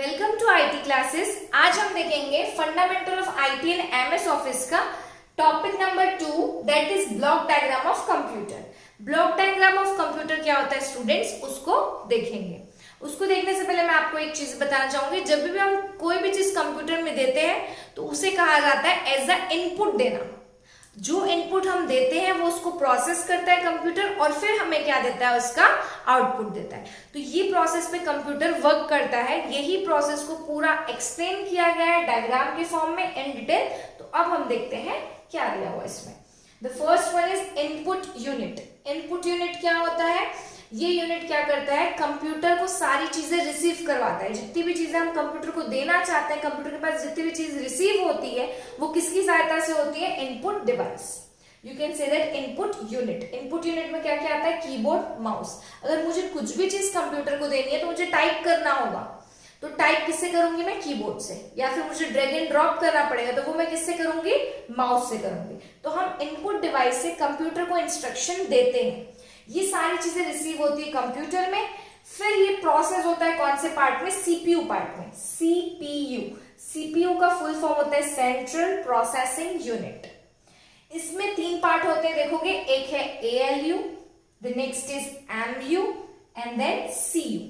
Welcome to IT classes. आज हम देखेंगे fundamental of IT and MS Office का topic number 2 that is block diagram of computer. Block diagram of computer क्या होता है students, उसको देखेंगे। उसको देखने से पहले मैं आपको एक चीज बताना चाहूंगी, जब भी हम कोई भी चीज कंप्यूटर में देते हैं तो उसे कहा जाता है एज अ इनपुट देना। जो इनपुट हम देते हैं वो उसको प्रोसेस करता है कंप्यूटर और फिर हमें क्या देता है, उसका आउटपुट देता है। तो ये प्रोसेस पे कंप्यूटर वर्क करता है। यही प्रोसेस को पूरा एक्सप्लेन किया गया है डायग्राम के फॉर्म में इन डिटेल। तो अब हम देखते हैं क्या दिया हुआ इसमें। The first one is input unit. Input unit क्या होता है? ये यूनिट क्या करता है, कंप्यूटर को सारी चीजें रिसीव करवाता है। जितनी भी चीजें हम कंप्यूटर को देना चाहते हैं, कंप्यूटर के पास जितनी भी चीज रिसीव होती है वो किसकी सहायता से होती है? Input device. You can say that input unit. Input unit में क्या क्या आता है? Keyboard, mouse. अगर मुझे कुछ भी चीज कंप्यूटर को देनी है तो मुझे टाइप करना होगा, तो टाइप किससे करूंगी मैं? कीबोर्ड से। या फिर मुझे ड्रैग एंड ड्रॉप करना पड़ेगा तो वो मैं किससे करूंगी? माउस से करूंगी। तो हम इनपुट डिवाइस से कंप्यूटर को इंस्ट्रक्शन देते हैं। ये सारी चीजें रिसीव होती है कंप्यूटर में, फिर ये प्रोसेस होता है कौन से पार्ट में? सीपीयू पार्ट में। सीपीयू, सीपीयू का फुल फॉर्म होता है सेंट्रल प्रोसेसिंग यूनिट। इसमें 3 पार्ट होते हैं, देखोगे। एक है ALU, the next is MU and then CU.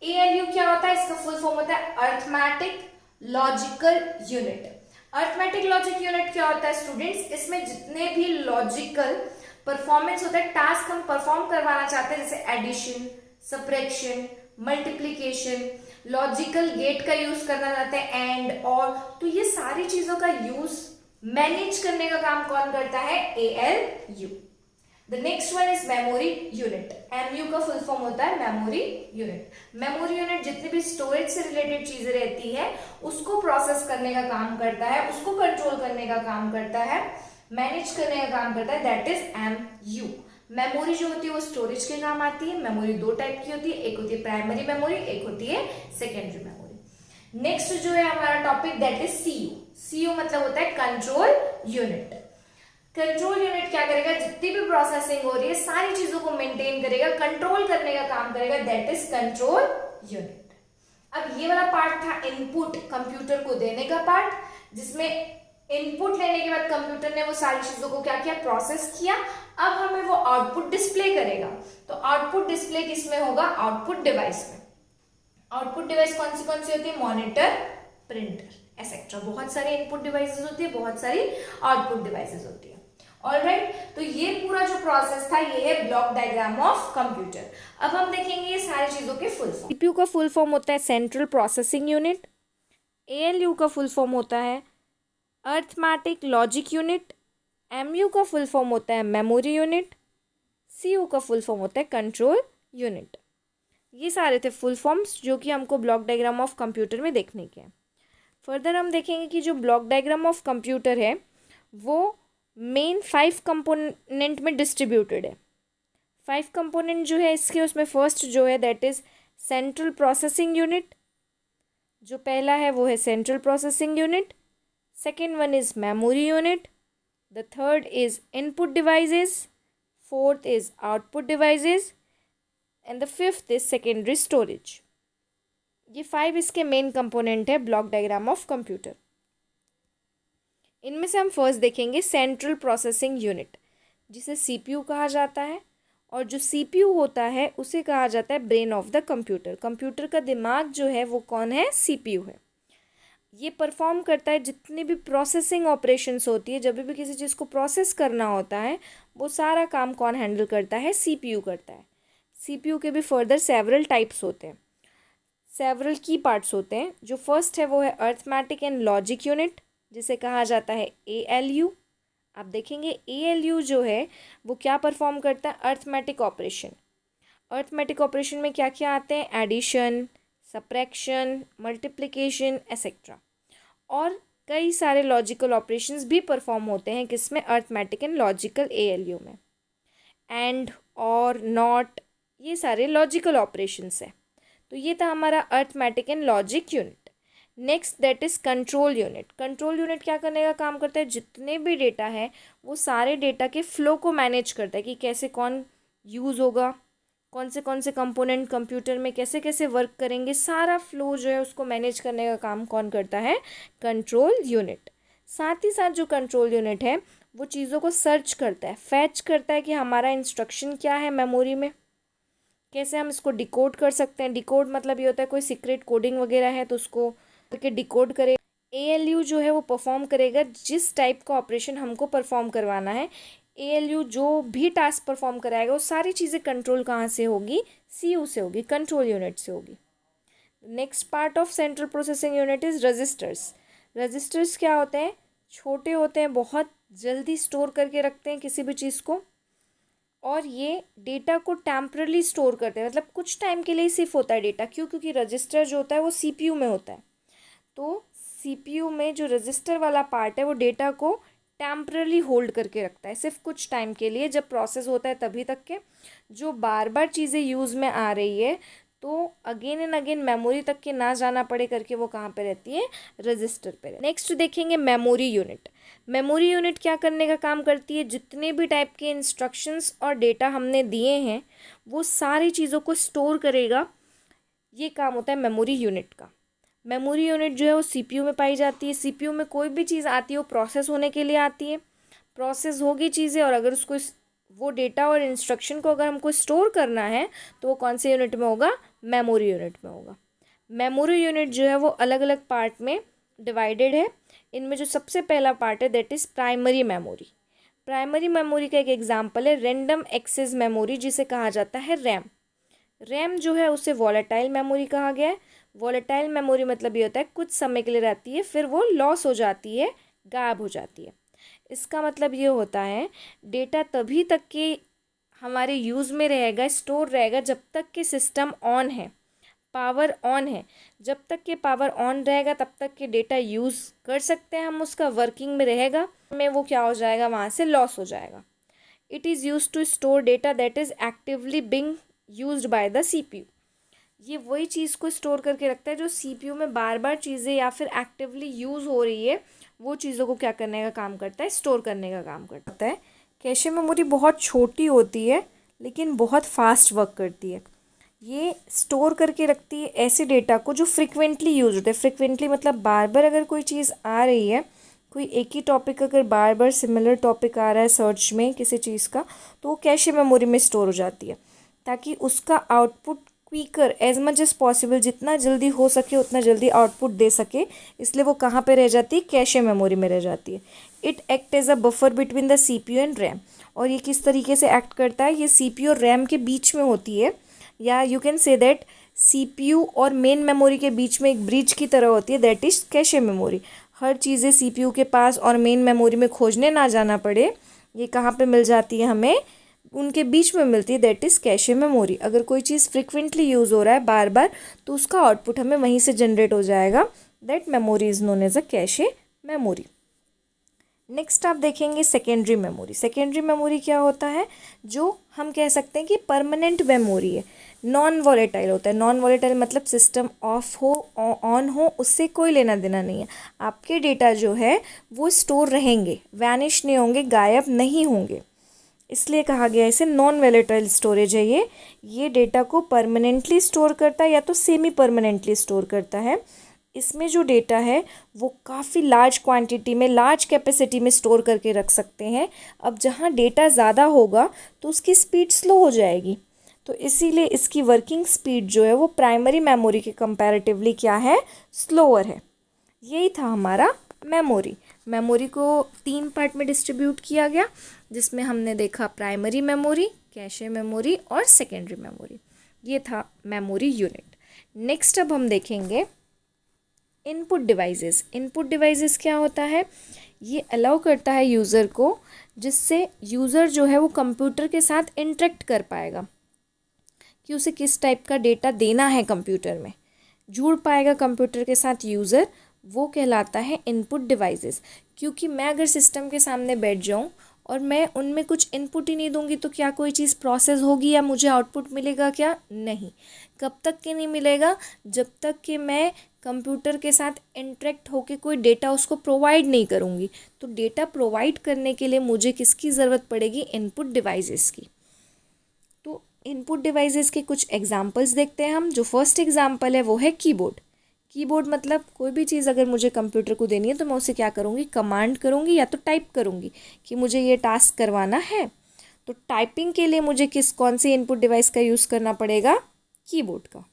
ALU क्या होता है? इसका फुल फॉर्म होता है arithmetic logical unit. Arithmetic logic unit क्या होता है स्टूडेंट्स? इसमें जितने भी लॉजिकल परफॉर्मेंस होता है, टास्क हम परफॉर्म करवाना चाहते हैं, जैसे addition, subtraction, multiplication, logical gate का यूज करना चाहते हैं, एंड और, तो ये सारी चीजों का यूज मैनेज करने का काम कौन करता है? ALU. The next one is memory unit. MU का फुल फॉर्म होता है मेमोरी यूनिट। मेमोरी यूनिट जितनी भी स्टोरेज से रिलेटेड चीजें रहती है उसको प्रोसेस करने का काम करता है, उसको कंट्रोल करने का काम करता है, मैनेज करने का काम करता है, दैट इज एमयू। मेमोरी जो होती है वो स्टोरेज के काम आती है। मेमोरी 2 टाइप की होती है, एक होती है प्राइमरी मेमोरी, एक होती है सेकेंडरी मेमोरी। नेक्स्ट जो है हमारा topic that is CU. CU मतलब होता है कंट्रोल यूनिट। कंट्रोल यूनिट क्या करेगा? जितनी भी प्रोसेसिंग हो रही है सारी चीजों को मेंटेन करेगा, कंट्रोल करने का काम करेगा, दैट इज कंट्रोल यूनिट। अब ये वाला पार्ट था इनपुट, कंप्यूटर को देने का पार्ट, जिसमें इनपुट लेने के बाद कंप्यूटर ने वो सारी चीजों को क्या किया? प्रोसेस किया। अब हमें वो आउटपुट डिस्प्ले करेगा। तो आउटपुट डिस्प्ले किसमें होगा? आउटपुट डिवाइस में। आउटपुट डिवाइस कौन सी होती है? Monitor, printer etcetera. बहुत सारी इनपुट डिवाइसेस होती है, बहुत सारी आउटपुट डिवाइसेस होती है। ऑलराइट, तो ये पूरा जो प्रोसेस था ये है ब्लॉक डायग्राम ऑफ कंप्यूटर। अब हम देखेंगे ये सारी चीजों के फुल फॉर्म। सीपीयू का फुल फॉर्म होता है सेंट्रल प्रोसेसिंग यूनिट। एएलयू का फुल फॉर्म होता है अर्थमेटिक लॉजिक यूनिट। एमयू का फुल फॉर्म होता है मेमोरी यूनिट। सीयू का फुल फॉर्म होता है कंट्रोल यूनिट। ये सारे थे फुल फॉर्म्स जो कि हमको ब्लॉक डायग्राम ऑफ कंप्यूटर में देखने के हैं। फर्दर हम देखेंगे कि जो ब्लॉक डायग्राम ऑफ कंप्यूटर है वो मेन 5 कंपोनेंट में डिस्ट्रीब्यूटेड है। 5 कंपोनेंट जो है इसके, उसमें फर्स्ट जो है that is central processing unit. जो पहला है वो है central processing unit. Second one is memory unit. The third is input devices. Fourth is output devices and the fifth is secondary storage. ये 5 इसके मेन कंपोनेंट है ब्लॉक डायग्राम ऑफ कंप्यूटर। इनमें से हम फर्स्ट देखेंगे सेंट्रल प्रोसेसिंग यूनिट, जिसे CPU कहा जाता है। और जो सीपीयू होता है उसे कहा जाता है brain of the computer. Computer का दिमाग जो है वो कौन है? सीपीयू है। ये परफॉर्म करता है जितनी भी प्रोसेसिंग ऑपरेशंस होती है, जब भी किसी चीज़ को प्रोसेस करना होता है वो सारा काम कौन हैंडल करता है? सीपीयू करता है। सीपीयू के भी फर्दर सेवरल टाइप्स होते हैं, सेवरल की पार्ट्स होते हैं। जो फर्स्ट है वो है अर्थमेटिक एंड लॉजिक यूनिट, जिसे कहा जाता है एएलयू। आप देखेंगे एएलयू जो है वो क्या परफॉर्म करता है? Arithmetic operation. अर्थमेटिक ऑपरेशन में क्या क्या आते हैं? Addition, subtraction, multiplication etcetera. और कई सारे लॉजिकल ऑपरेशंस भी परफॉर्म होते हैं किसमें? अर्थमेटिक एंड लॉजिकल एएलयू में। एंड, और, नॉट, ये सारे लॉजिकल ऑपरेशंस है। तो ये था हमारा arithmetic and logic unit. Next that is control unit. Control unit क्या करने का काम करता है? जितने भी डेटा है वो सारे डेटा के फ्लो को मैनेज करता है कि कैसे कौन यूज़ होगा, कौन से कंपोनेंट कंप्यूटर में कैसे कैसे वर्क करेंगे, सारा फ्लो जो है उसको मैनेज करने का काम कौन करता है, कंट्रोल यूनिट। साथ ही साथ जो कंट्रोल यूनिट है वो चीज़ों को सर्च करता है, फैच करता है कि हमारा इंस्ट्रक्शन क्या है मेमोरी में, कैसे हम इसको डिकोड कर सकते हैं। डिकोड मतलब ये होता है कोई सीक्रेट कोडिंग वगैरह है तो उसको करके डिकोड करे। ALU जो है वो परफॉर्म करेगा जिस टाइप का ऑपरेशन हमको परफॉर्म करवाना है। ALU जो भी टास्क परफॉर्म कराएगा वो सारी चीज़ें कंट्रोल कहाँ से होगी, CU से होगी, कंट्रोल यूनिट से होगी। Next part of central processing unit is registers. Registers क्या होते हैं, छोटे होते हैं, बहुत जल्दी स्टोर करके रखते हैं किसी भी चीज़ को, और ये डेटा को टेम्परली स्टोर करते हैं, मतलब कुछ टाइम के लिए ही सिर्फ होता है डेटा। क्यों? क्योंकि रजिस्टर जो होता है वो CPU में होता है, तो CPU में जो रजिस्टर वाला पार्ट है वो डेटा को टेम्परली होल्ड करके रखता है, सिर्फ कुछ टाइम के लिए, जब प्रोसेस होता है तभी तक के। जो बार बार चीज़ें यूज़ में आ रही है तो अगेन एंड अगेन मेमोरी तक के ना जाना पड़े करके वो कहाँ पे रहती है, रजिस्टर पे। नेक्स्ट देखेंगे मेमोरी यूनिट। मेमोरी यूनिट क्या करने का काम करती है, जितने भी टाइप के इंस्ट्रक्शंस और डेटा हमने दिए हैं वो सारी चीज़ों को स्टोर करेगा, ये काम होता है मेमोरी यूनिट का। मेमोरी यूनिट जो है वो CPU में पाई जाती है। CPU में कोई भी चीज़ आती है वो प्रोसेस होने के लिए आती है, प्रोसेस होगी चीज़ें, और अगर उसको वो डेटा और इंस्ट्रक्शन को अगर हमको स्टोर करना है तो वो कौन से यूनिट में होगा, मेमोरी यूनिट में होगा। मेमोरी यूनिट जो है वो अलग अलग पार्ट में डिवाइडेड है। इनमें जो सबसे पहला पार्ट है that is primary memory. Primary memory का एक एग्जांपल है रैंडम एक्सेस मेमोरी, जिसे कहा जाता है रैम। रैम जो है उसे वॉलेटाइल मेमोरी कहा गया है। वॉलेटाइल मेमोरी मतलब ये होता है कुछ समय के लिए रहती है फिर वो लॉस हो जाती है, गायब हो जाती है। इसका मतलब ये होता है डेटा तभी तक के हमारे यूज़ में रहेगा, स्टोर रहेगा जब तक कि सिस्टम ऑन है, पावर ऑन है। जब तक के पावर ऑन रहेगा तब तक के डेटा यूज़ कर सकते हैं हम, उसका वर्किंग में रहेगा, में वो क्या हो जाएगा, वहाँ से लॉस हो जाएगा। It is use to store data that is actively being used by the CPU। ये वही चीज़ को स्टोर करके रखता है जो CPU में बार बार चीज़ें या फिर एक्टिवली यूज़ हो रही है, वो चीज़ों को क्या करने का काम करता है, स्टोर करने का काम करता है। कैशे मेमोरी बहुत छोटी होती है लेकिन बहुत फास्ट वर्क करती है। ये स्टोर करके रखती है ऐसे डेटा को जो फ्रिक्वेंटली यूज होते हैं। फ्रिक्वेंटली मतलब बार बार अगर कोई चीज़ आ रही है, कोई एक ही टॉपिक अगर बार बार सिमिलर टॉपिक आ रहा है सर्च में किसी चीज़ का, तो वो कैशे मेमोरी में स्टोर हो जाती है, ताकि उसका output quicker as much as possible, जितना जल्दी हो सके उतना जल्दी आउटपुट दे सके, इसलिए वो कहाँ पे रह जाती है, कैशे मेमोरी में रह जाती है। It act as a buffer between the CPU and RAM. और ये किस तरीके से एक्ट करता है, ये CPU और रैम के बीच में होती है, या you can say that CPU और मेन मेमोरी के बीच में एक ब्रिज की तरह होती है, दैट इज़ कैशे मेमोरी। हर चीज़ें CPU के पास और मेन मेमोरी में खोजने ना जाना पड़े, ये कहाँ पे मिल जाती है हमें, उनके बीच में मिलती है, दैट इज़ कैशे मेमोरी। अगर कोई चीज़ फ्रिक्वेंटली यूज़ हो रहा है बार बार तो उसका आउटपुट हमें वहीं से जनरेट हो जाएगा, that memory is known as a cache memory. Next आप देखेंगे सेकेंडरी मेमोरी। सेकेंडरी मेमोरी क्या होता है, जो हम कह सकते हैं कि परमानेंट मेमोरी है, नॉन वॉलेटाइल होता है। नॉन वॉलेटाइल मतलब सिस्टम ऑफ हो ऑन हो उससे कोई लेना देना नहीं है, आपके डेटा जो है वो स्टोर रहेंगे, वैनिश नहीं होंगे, गायब नहीं होंगे, इसलिए कहा गया इसे नॉन वॉलेटाइल स्टोरेज है। ये डेटा को परमानेंटली स्टोर करता है या तो सेमी परमानेंटली स्टोर करता है। इसमें जो डेटा है वो काफ़ी लार्ज क्वांटिटी में, लार्ज कैपेसिटी में स्टोर करके रख सकते हैं। अब जहाँ डेटा ज़्यादा होगा तो उसकी स्पीड स्लो हो जाएगी, तो इसीलिए इसकी वर्किंग स्पीड जो है वो प्राइमरी मेमोरी के कंपैरेटिवली क्या है, स्लोअर है। यही था हमारा मेमोरी। मेमोरी को 3 पार्ट में डिस्ट्रीब्यूट किया गया, जिसमें हमने देखा प्राइमरी मेमोरी, कैशे मेमोरी और सेकेंडरी मेमोरी। ये था मेमोरी यूनिट। नेक्स्ट अब हम देखेंगे इनपुट डिवाइसेस। इनपुट डिवाइसेस क्या होता है, ये अलाउ करता है यूज़र को, जिससे यूज़र जो है वो कंप्यूटर के साथ इंटरेक्ट कर पाएगा कि उसे किस टाइप का डेटा देना है, कंप्यूटर में जुड़ पाएगा कंप्यूटर के साथ यूज़र, वो कहलाता है इनपुट डिवाइसेस। क्योंकि मैं अगर सिस्टम के सामने बैठ जाऊं और मैं उनमें कुछ इनपुट ही नहीं दूंगी तो क्या कोई चीज़ प्रोसेस होगी या मुझे आउटपुट मिलेगा, क्या नहीं। कब तक के नहीं मिलेगा, जब तक कि मैं कंप्यूटर के साथ इंटरेक्ट होकर कोई डेटा उसको प्रोवाइड नहीं करूँगी। तो डेटा प्रोवाइड करने के लिए मुझे किसकी ज़रूरत पड़ेगी, इनपुट डिवाइसेस की। तो इनपुट डिवाइसेस के कुछ एग्जांपल्स देखते हैं हम। जो फर्स्ट एग्जांपल है वो है कीबोर्ड। कीबोर्ड मतलब कोई भी चीज़ अगर मुझे कंप्यूटर को देनी है तो मैं उसे क्या करूँगी, कमांड करूँगी या तो टाइप करूँगी कि मुझे ये टास्क करवाना है। तो टाइपिंग के लिए मुझे कौन सी इनपुट डिवाइस का यूज़ करना पड़ेगा, कीबोर्ड का।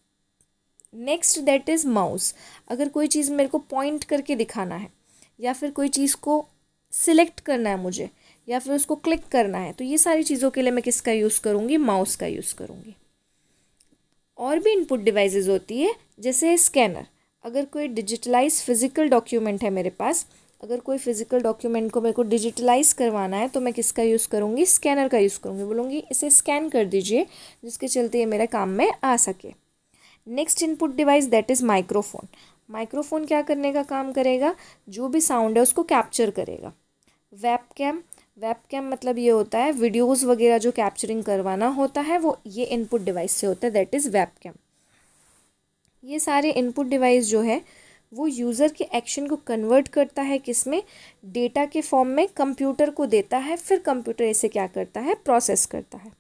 Next that is mouse. अगर कोई चीज़ मेरे को पॉइंट करके दिखाना है या फिर कोई चीज़ को सिलेक्ट करना है मुझे या फिर उसको क्लिक करना है, तो ये सारी चीज़ों के लिए मैं किसका यूज़ करूँगी, माउस का यूज़ करूँगी। और भी इनपुट डिवाइसेस होती है जैसे स्कैनर। अगर कोई डिजिटलाइज फिजिकल डॉक्यूमेंट है मेरे पास, अगर कोई फिजिकल डॉक्यूमेंट को मेरे को डिजिटलाइज करवाना है तो मैं किसका यूज़ करूँगी, स्कैनर का यूज़ करूँगी। बोलूँगी इसे स्कैन कर दीजिए जिसके चलते ये मेरे काम में आ सके। Next input device that is microphone. Microphone क्या करने का काम करेगा, जो भी साउंड है उसको कैप्चर करेगा। वेबकैम, वेबकैम मतलब ये होता है वीडियोस वगैरह जो कैप्चरिंग करवाना होता है वो ये इनपुट डिवाइस से होता है, दैट इज़ वेबकैम। ये सारे इनपुट डिवाइस जो है वो यूज़र के एक्शन को कन्वर्ट करता है किसमें, डेटा के फॉर्म में कंप्यूटर को देता है, फिर कंप्यूटर इसे क्या करता है, प्रोसेस करता है।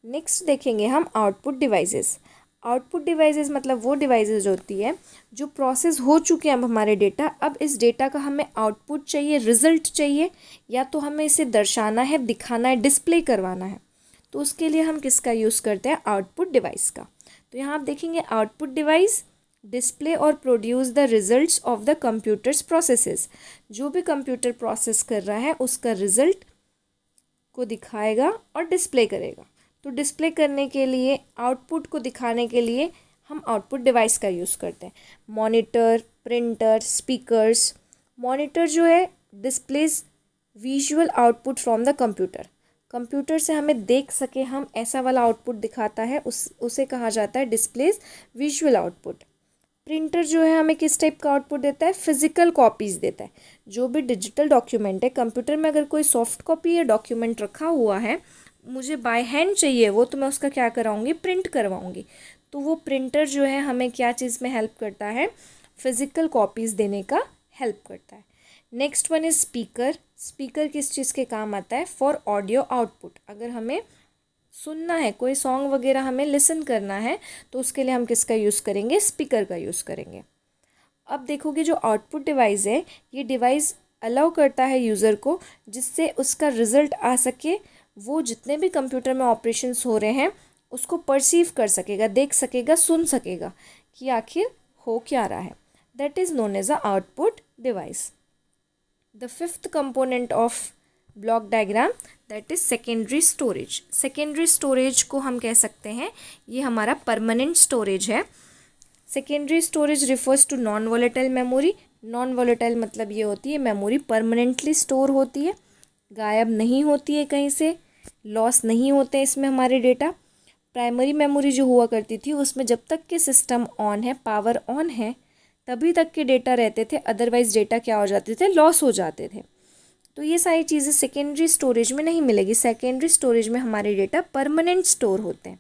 नेक्स्ट देखेंगे हम आउटपुट डिवाइसेस। आउटपुट डिवाइसेस मतलब वो डिवाइसेस होती है जो प्रोसेस हो चुके हैं अब हमारे डेटा, अब इस डेटा का हमें आउटपुट चाहिए, रिजल्ट चाहिए, या तो हमें इसे दर्शाना है, दिखाना है, डिस्प्ले करवाना है, तो उसके लिए हम किसका यूज़ करते हैं, आउटपुट डिवाइस का। तो यहाँ आप देखेंगे आउटपुट डिवाइस डिस्प्ले और produce the results of the computers processes. जो भी कंप्यूटर प्रोसेस कर रहा है उसका रिजल्ट को दिखाएगा और डिस्प्ले करेगा। तो डिस्प्ले करने के लिए, आउटपुट को दिखाने के लिए हम आउटपुट डिवाइस का यूज़ करते हैं। Monitor, printer, speakers. मॉनिटर जो है displays visual output from the computer. Computer से हमें देख सके हम ऐसा वाला आउटपुट दिखाता है, उसे कहा जाता है डिस्प्लेज विजुअल आउटपुट। प्रिंटर जो है हमें किस टाइप का आउटपुट देता है, फिजिकल कॉपीज़ देता है। जो भी डिजिटल डॉक्यूमेंट है, कंप्यूटर में अगर कोई सॉफ्ट कॉपी या डॉक्यूमेंट रखा हुआ है, मुझे बाय हैंड चाहिए वो, तो मैं उसका क्या कराऊंगी, प्रिंट करवाऊंगी। तो वो प्रिंटर जो है हमें क्या चीज़ में हेल्प करता है, फिजिकल कॉपीज़ देने का हेल्प करता है। Next one is speaker. Speaker किस चीज़ के काम आता है, फॉर ऑडियो आउटपुट। अगर हमें सुनना है, कोई सॉन्ग वगैरह हमें लिसन करना है, तो उसके लिए हम किसका यूज़ करेंगे, स्पीकर का यूज़ करेंगे। अब देखोगे जो आउटपुट डिवाइस है, ये डिवाइस अलाउ करता है यूज़र को, जिससे उसका रिजल्ट आ सके, वो जितने भी कंप्यूटर में ऑपरेशंस हो रहे हैं उसको परसीव कर सकेगा, देख सकेगा, सुन सकेगा कि आखिर हो क्या रहा है। That is known as a output device. The fifth component of block diagram that is secondary storage. Secondary storage को हम कह सकते हैं ये हमारा परमानेंट स्टोरेज है। Secondary storage refers to non volatile memory. Non volatile मतलब ये होती है मेमोरी परमानेंटली स्टोर होती है, गायब नहीं होती है, कहीं से लॉस नहीं होते इसमें हमारे डेटा। प्राइमरी मेमोरी जो हुआ करती थी उसमें जब तक के सिस्टम ऑन है, पावर ऑन है, तभी तक के डेटा रहते थे, अदरवाइज डेटा क्या हो जाते थे, लॉस हो जाते थे। तो ये सारी चीज़ें सेकेंडरी स्टोरेज में नहीं मिलेगी। सेकेंडरी स्टोरेज में हमारे डेटा परमानेंट स्टोर होते हैं।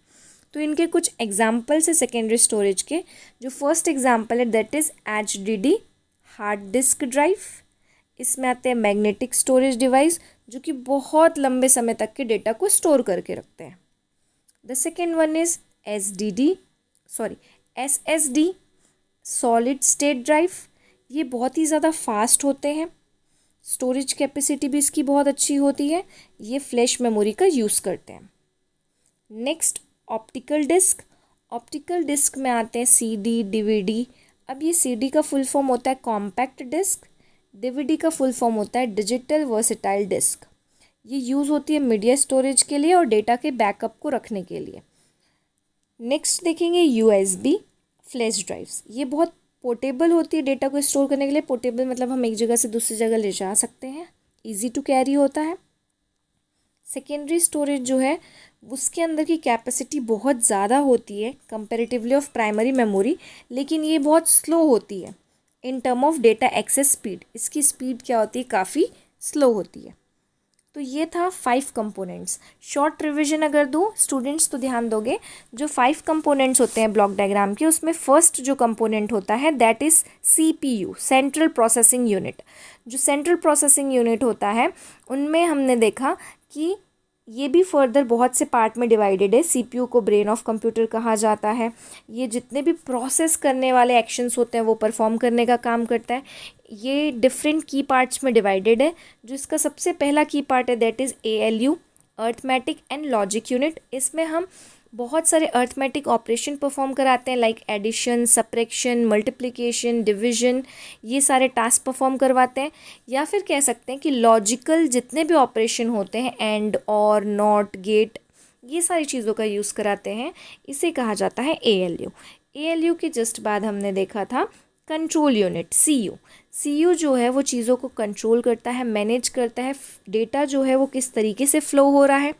तो इनके कुछ एग्जाम्पल्स है सेकेंडरी स्टोरेज के। जो फर्स्ट एग्जाम्पल है that is HDD, hard disk drive. इसमें आते हैं मैग्नेटिक स्टोरेज डिवाइस, जो कि बहुत लंबे समय तक के डेटा को स्टोर करके रखते हैं। The second one is SSD, solid state drive. ये बहुत ही ज़्यादा फास्ट होते हैं, स्टोरेज कैपेसिटी भी इसकी बहुत अच्छी होती है, ये फ्लैश मेमोरी का यूज़ करते हैं। Next optical disc. Optical disc में आते हैं CD, DVD। अब ये CD का फुल फॉर्म होता है कॉम्पैक्ट डिस्क, DVD का फुल फॉर्म होता है डिजिटल वर्सेटाइल डिस्क। ये यूज़ होती है मीडिया स्टोरेज के लिए और डेटा के बैकअप को रखने के लिए। नेक्स्ट देखेंगे USB फ्लैश ड्राइव्स। ये बहुत पोर्टेबल होती है, डेटा को स्टोर करने के लिए। पोर्टेबल मतलब हम एक जगह से दूसरी जगह ले जा सकते हैं, ईजी टू कैरी होता है। सेकेंडरी स्टोरेज जो है उसके अंदर की कैपेसिटी बहुत ज़्यादा होती है कंपैरेटिवली ऑफ प्राइमरी मेमोरी, लेकिन ये बहुत स्लो होती है in term of data access speed. इसकी स्पीड क्या होती है, काफ़ी स्लो होती है। तो ये था 5 कंपोनेंट्स। शॉर्ट रिवीजन अगर दूँ स्टूडेंट्स तो ध्यान दोगे, जो 5 कंपोनेंट्स होते हैं ब्लॉक डायग्राम के, उसमें फर्स्ट जो कंपोनेंट होता है that is CPU, central processing unit. जो सेंट्रल प्रोसेसिंग यूनिट होता है उनमें हमने देखा कि ये भी फर्दर बहुत से पार्ट में डिवाइडेड है। सीपीयू को ब्रेन ऑफ कंप्यूटर कहा जाता है। ये जितने भी प्रोसेस करने वाले एक्शंस होते हैं वो परफॉर्म करने का काम करता है। ये डिफरेंट की पार्ट्स में डिवाइडेड है। जो इसका सबसे पहला की पार्ट है that is ALU, arithmetic and logic unit. इसमें हम बहुत सारे अर्थमेटिक ऑपरेशन परफॉर्म कराते हैं like addition, subtraction, multiplication, division, ये सारे टास्क परफॉर्म करवाते हैं। या फिर कह सकते हैं कि लॉजिकल जितने भी ऑपरेशन होते हैं, एंड, और, नॉट, गेट, ये सारी चीज़ों का यूज़ कराते हैं। इसे कहा जाता है ALU। ALU के जस्ट बाद हमने देखा था कंट्रोल यूनिट, CU। CU जो है वो चीज़ों को कंट्रोल करता है, मैनेज करता है, डेटा जो है वो किस तरीके से फ़्लो हो रहा है,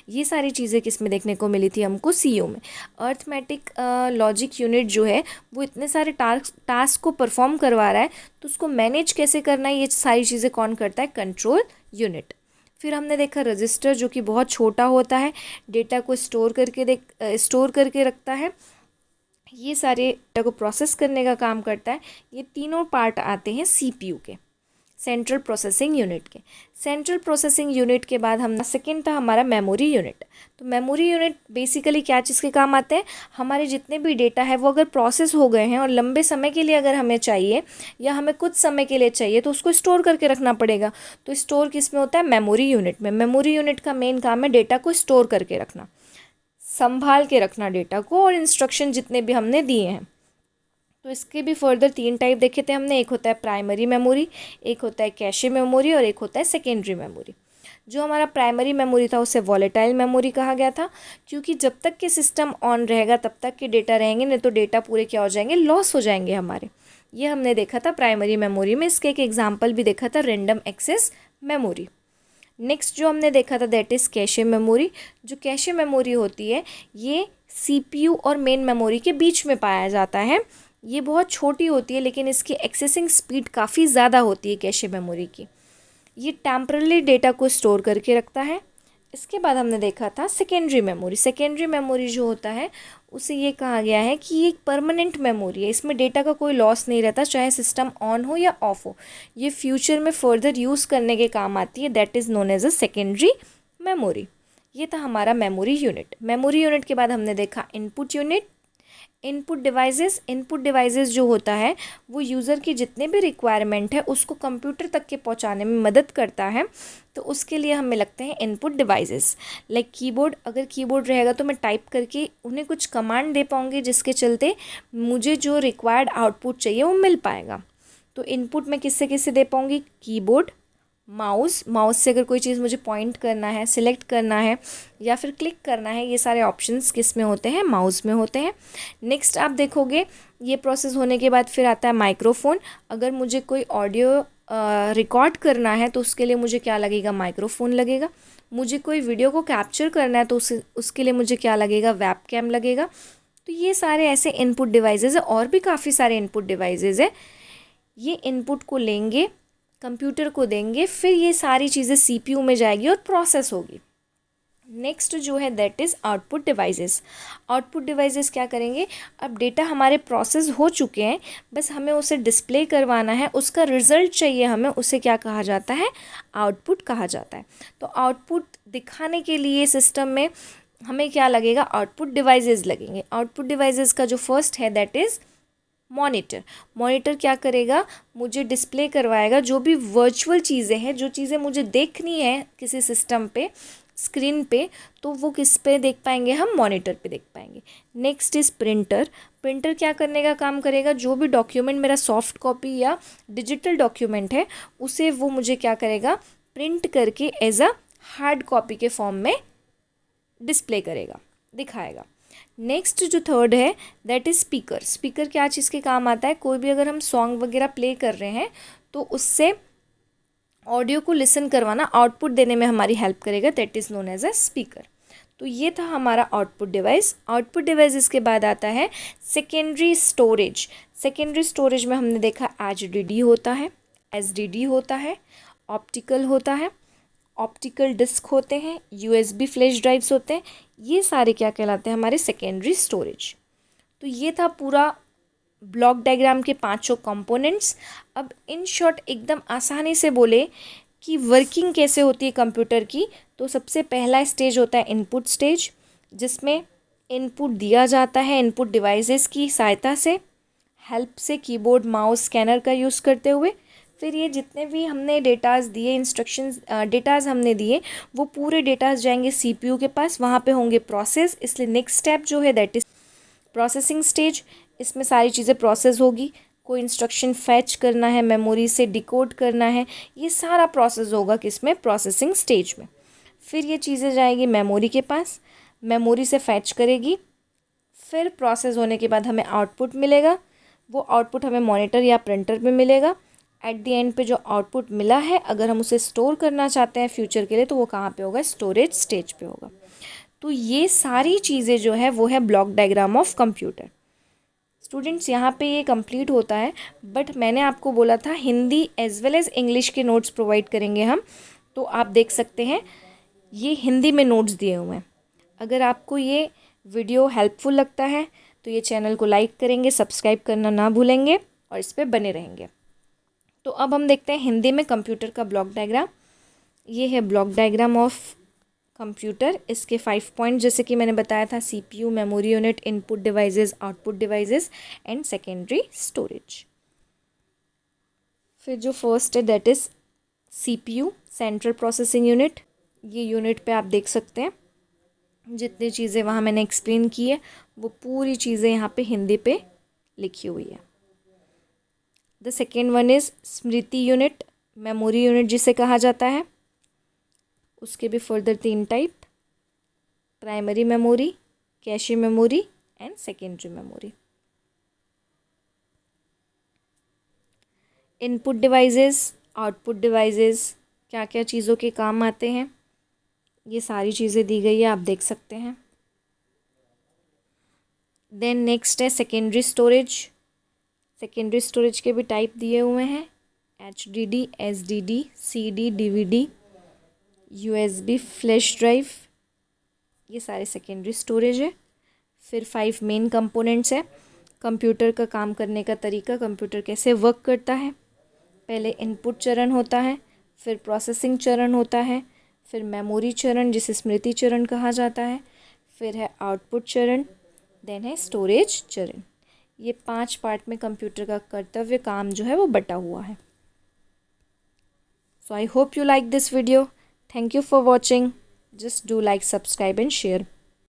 ये सारी चीज़ें किस में देखने को मिली थी हमको, CU में। अर्थमेटिक लॉजिक यूनिट जो है वो इतने सारे टास्क को परफॉर्म करवा रहा है, तो उसको मैनेज कैसे करना है, ये सारी चीज़ें कौन करता है, कंट्रोल यूनिट। फिर हमने देखा रजिस्टर, जो कि बहुत छोटा होता है, डेटा को स्टोर करके रखता है, ये सारे डेटा को प्रोसेस करने का काम करता है। ये तीनों पार्ट आते हैं CPU के, सेंट्रल प्रोसेसिंग यूनिट के। सेंट्रल प्रोसेसिंग यूनिट के बाद हम सेकेंड था हमारा मेमोरी यूनिट। तो मेमोरी यूनिट बेसिकली क्या चीज़ के काम आते हैं, हमारे जितने भी डेटा है वो अगर प्रोसेस हो गए हैं और लंबे समय के लिए अगर हमें चाहिए या हमें कुछ समय के लिए चाहिए तो उसको स्टोर करके रखना पड़ेगा। तो स्टोर किस में होता है, मेमोरी यूनिट में। मेमोरी यूनिट का मेन काम है डेटा को स्टोर करके रखना, संभाल के रखना डेटा को, और इंस्ट्रक्शन जितने भी हमने दिए हैं। तो इसके भी फर्दर 3 टाइप देखे थे हमने। एक होता है प्राइमरी मेमोरी, एक होता है कैशे मेमोरी, और एक होता है सेकेंडरी मेमोरी। जो हमारा प्राइमरी मेमोरी था उसे वॉलेटाइल मेमोरी कहा गया था, क्योंकि जब तक कि सिस्टम ऑन रहेगा तब तक के डेटा रहेंगे, नहीं तो डेटा पूरे क्या हो जाएंगे, लॉस हो जाएंगे हमारे। ये हमने देखा था प्राइमरी मेमोरी में। इसके एक एग्जाम्पल भी देखा था, रैंडम एक्सेस मेमोरी। नेक्स्ट जो हमने देखा था दैट इज़ कैशे मेमोरी। जो कैशे मेमोरी होती है ये CPU और मेन मेमोरी के बीच में पाया जाता है। ये बहुत छोटी होती है लेकिन इसकी एक्सेसिंग स्पीड काफ़ी ज़्यादा होती है कैशे मेमोरी की। ये टेम्पररी डेटा को स्टोर करके रखता है। इसके बाद हमने देखा था सेकेंडरी मेमोरी। सेकेंडरी मेमोरी जो होता है उसे ये कहा गया है कि ये एक परमानेंट मेमोरी है। इसमें डेटा का कोई लॉस नहीं रहता, चाहे सिस्टम ऑन हो या ऑफ हो। ये फ्यूचर में फर्दर यूज़ करने के काम आती है, that is known as a secondary memory. ये था हमारा मेमोरी यूनिट। मेमोरी यूनिट के बाद हमने देखा इनपुट यूनिट, इनपुट डिवाइसेस जो होता है वो यूज़र की जितने भी रिक्वायरमेंट है उसको कंप्यूटर तक के पहुंचाने में मदद करता है। तो उसके लिए हमें लगते हैं इनपुट डिवाइसेस, लाइक कीबोर्ड। अगर कीबोर्ड रहेगा तो मैं टाइप करके उन्हें कुछ कमांड दे पाऊँगी जिसके चलते मुझे जो रिक्वायर्ड आउटपुट चाहिए वो मिल पाएगा। तो इनपुट मैं किससे किससे दे पाऊँगी, कीबोर्ड, माउस से अगर कोई चीज़ मुझे पॉइंट करना है, सिलेक्ट करना है या फिर क्लिक करना है, ये सारे ऑप्शंस किस में होते हैं, माउस में होते हैं। नेक्स्ट आप देखोगे ये प्रोसेस होने के बाद फिर आता है माइक्रोफोन। अगर मुझे कोई ऑडियो रिकॉर्ड करना है तो उसके लिए मुझे क्या लगेगा, माइक्रोफोन लगेगा। मुझे कोई वीडियो को कैप्चर करना है तो उसके लिए मुझे क्या लगेगा, वेबकैम लगेगा। तो ये सारे ऐसे इनपुट डिवाइसेस है, और भी काफ़ी सारे इनपुट डिवाइसेस है। ये इनपुट को लेंगे, कंप्यूटर को देंगे, फिर ये सारी चीज़ें CPU में जाएगी और प्रोसेस होगी। नेक्स्ट जो है that is output devices. Output devices क्या करेंगे, अब डेटा हमारे प्रोसेस हो चुके हैं, बस हमें उसे डिस्प्ले करवाना है, उसका रिजल्ट चाहिए हमें, उसे क्या कहा जाता है, आउटपुट कहा जाता है। तो आउटपुट दिखाने के लिए सिस्टम में हमें क्या लगेगा, आउटपुट डिवाइसेस लगेंगे। आउटपुट डिवाइसेस का जो फर्स्ट है दैट इज़ मॉनिटर। मॉनिटर क्या करेगा, मुझे डिस्प्ले करवाएगा जो भी वर्चुअल चीज़ें हैं, जो चीज़ें मुझे देखनी है किसी सिस्टम पे, स्क्रीन पे, तो वो किस पे देख पाएंगे, हम मॉनिटर पे देख पाएंगे। Next is printer. प्रिंटर क्या करने का काम करेगा, जो भी डॉक्यूमेंट मेरा सॉफ्ट कॉपी या डिजिटल डॉक्यूमेंट है उसे वो मुझे क्या करेगा, प्रिंट करके एज अ हार्ड कॉपी के फॉर्म में डिस्प्ले करेगा, दिखाएगा। नेक्स्ट जो थर्ड है दैट इज़ स्पीकर। स्पीकर क्या चीज़ के काम आता है, कोई भी अगर हम सॉन्ग वगैरह प्ले कर रहे हैं तो उससे ऑडियो को लिसन करवाना, आउटपुट देने में हमारी हेल्प करेगा, that is known as a speaker. तो ये था हमारा आउटपुट डिवाइस। आउटपुट डिवाइस इसके बाद आता है सेकेंडरी स्टोरेज। सेकेंडरी स्टोरेज में हमने देखा HDD होता है, SDD होता है, ऑप्टिकल होता है, ऑप्टिकल डिस्क होते हैं, USB फ्लैश ड्राइव्स होते हैं। ये सारे क्या कहलाते हैं, हमारे सेकेंडरी स्टोरेज। तो ये था पूरा ब्लॉक डायग्राम के 5 कंपोनेंट्स। अब इन शॉर्ट एकदम आसानी से बोले कि वर्किंग कैसे होती है कंप्यूटर की, तो सबसे पहला स्टेज होता है इनपुट स्टेज, जिसमें इनपुट दिया जाता है इनपुट डिवाइसेस की सहायता से, हेल्प से, कीबोर्ड, माउस, स्कैनर का यूज़ करते हुए। फिर ये जितने भी हमने डेटाज दिए, इंस्ट्रक्शंस डेटाज हमने दिए, वो पूरे डेटाज जाएंगे सीपीयू के पास, वहाँ पे होंगे प्रोसेस। इसलिए नेक्स्ट स्टेप जो है दैट इज़ प्रोसेसिंग स्टेज। इसमें सारी चीज़ें प्रोसेस होगी, कोई इंस्ट्रक्शन फैच करना है, मेमोरी से डिकोड करना है, ये सारा प्रोसेस होगा किसमें, प्रोसेसिंग स्टेज में। फिर ये चीज़ें जाएगी मेमोरी के पास, मेमोरी से फैच करेगी, फिर प्रोसेस होने के बाद हमें आउटपुट मिलेगा, वो आउटपुट हमें मॉनिटर या प्रिंटर पे मिलेगा। एट द एंड पे जो आउटपुट मिला है, अगर हम उसे स्टोर करना चाहते हैं फ्यूचर के लिए, तो वो कहाँ पे होगा, स्टोरेज स्टेज पे होगा। तो ये सारी चीज़ें जो है वो है block diagram of computer. Students यहाँ पे ये कंप्लीट होता है, बट मैंने आपको बोला था Hindi as well as English के नोट्स प्रोवाइड करेंगे हम, तो आप देख सकते हैं ये हिंदी में नोट्स दिए हुए हैं। अगर आपको ये वीडियो हेल्पफुल लगता है तो ये चैनल को लाइक करेंगे, सब्सक्राइब करना ना भूलेंगे और इस पर बने रहेंगे। तो अब हम देखते हैं हिंदी में कंप्यूटर का ब्लॉक डायग्राम। ये है ब्लॉक डायग्राम ऑफ कंप्यूटर। इसके 5 पॉइंट जैसे कि मैंने बताया था, CPU, memory unit, input devices, output devices and secondary storage. फिर जो फर्स्ट है that is CPU, central processing unit. ये यूनिट पे आप देख सकते हैं जितनी चीज़ें वहाँ मैंने एक्सप्लेन की है वो पूरी चीज़ें यहाँ पे हिंदी पे लिखी हुई है। The second one is Smriti unit, memory unit जिसे कहा जाता है। उसके भी further 3 type, primary memory, cache memory and secondary memory. Input devices, output devices, क्या क्या चीज़ों के काम आते हैं, ये सारी चीज़ें दी गई है, आप देख सकते हैं। देन नेक्स्ट है सेकेंडरी स्टोरेज। सेकेंडरी स्टोरेज के भी टाइप दिए हुए हैं, HDD, SDD, CD, DVD, USB, flash drive, ये सारे सेकेंडरी स्टोरेज है। फिर 5 मेन कंपोनेंट्स है, कंप्यूटर का काम करने का तरीका, कंप्यूटर कैसे वर्क करता है। पहले इनपुट चरण होता है, फिर प्रोसेसिंग चरण होता है, फिर मेमोरी चरण जिसे स्मृति चरण कहा जाता है, फिर है आउटपुट चरण, देन है स्टोरेज चरण। ये 5 पार्ट में कंप्यूटर का कर्तव्य काम जो है वो बटा हुआ है। So I hope you like this video. Thank you for watching. Just do like, subscribe and share.